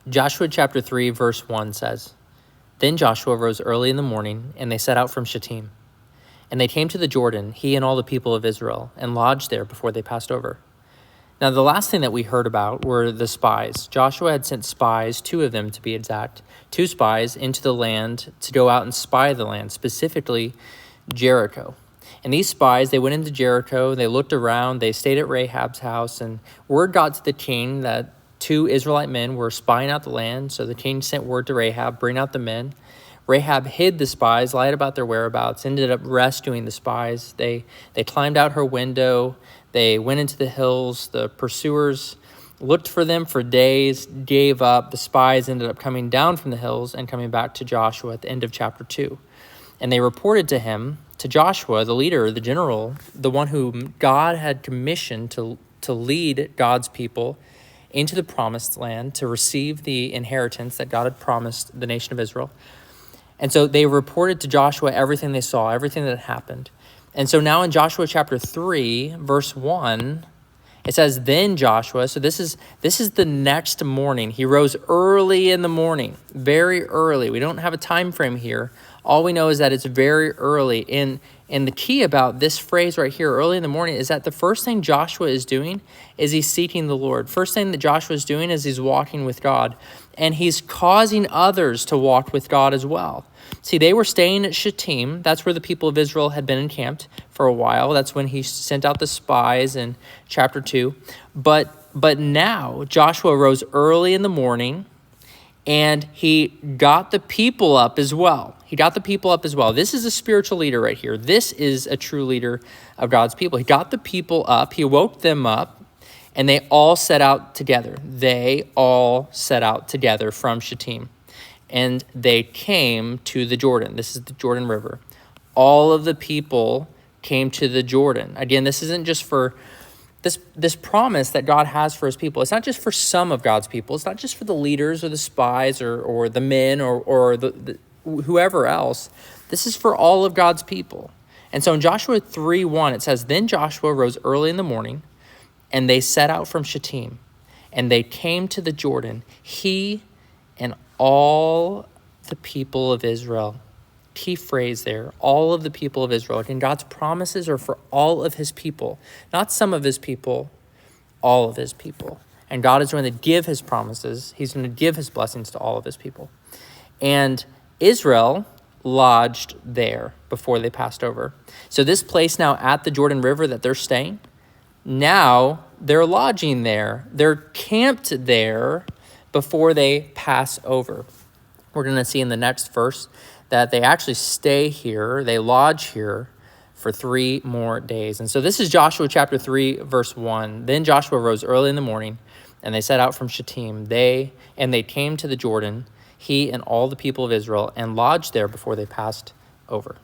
Joshua chapter 3, verse 1 says, Then Joshua rose early in the morning, and they set out from Shittim. And they came to the Jordan, he and all the people of Israel, and lodged there before they passed over. Now, the last thing that we heard about were the spies. Joshua had sent spies, 2 of them to be exact, 2 spies into the land to go out and spy the land, specifically Jericho. And these spies, they went into Jericho, they looked around, they stayed at Rahab's house, and word got to the king that 2 Israelite men were spying out the land. So the king sent word to Rahab, bring out the men. Rahab hid the spies, lied about their whereabouts, ended up rescuing the spies. They climbed out her window. They went into the hills. The pursuers looked for them for days, gave up. The spies ended up coming down from the hills and coming back to Joshua at the end of chapter 2. And they reported to him, to Joshua, the leader, the general, the one whom God had commissioned to lead God's people into the promised land, to receive the inheritance that God had promised the nation of Israel. And so they reported to Joshua everything they saw, everything that happened. And so now in Joshua chapter 3, verse 1, it says, Then Joshua, so this is the next morning. He rose early in the morning, very early. We don't have a time frame here. All we know is that it's very early. And the key about this phrase right here, early in the morning, is that the first thing Joshua is doing is he's seeking the Lord. First thing that Joshua is doing is he's walking with God. And he's causing others to walk with God as well. See, they were staying at Shittim. That's where the people of Israel had been encamped for a while. That's when he sent out the spies in chapter 2. But now Joshua rose early in the morning, and he got the people up as well. This is a spiritual leader right here. This is a true leader of God's people. He got the people up. He woke them up, and they all set out together. From Shittim. And they came to the Jordan. This is the Jordan River. All of the people came to the Jordan. Again, this isn't just for this promise that God has for his people. It's not just for some of God's people. It's not just for the leaders or the spies or the men or the whoever else. This is for all of God's people. And so in Joshua 3:1, it says, Then Joshua rose early in the morning, and they set out from Shittim, and they came to the Jordan, he and all the people of Israel. Key phrase there, all of the people of Israel. And God's promises are for all of his people, not some of his people, all of his people. And God is going to give his promises. He's going to give his blessings to all of his people. And Israel lodged there before they passed over. So this place now at the Jordan River that they're staying, now they're lodging there. They're camped there before they pass over. We're going to see in the next verse that they actually stay here, they lodge here for 3 more days. And so this is Joshua chapter 3, verse 1. Then Joshua rose early in the morning, and they set out from Shittim. They came to the Jordan, he and all the people of Israel, and lodged there before they passed over.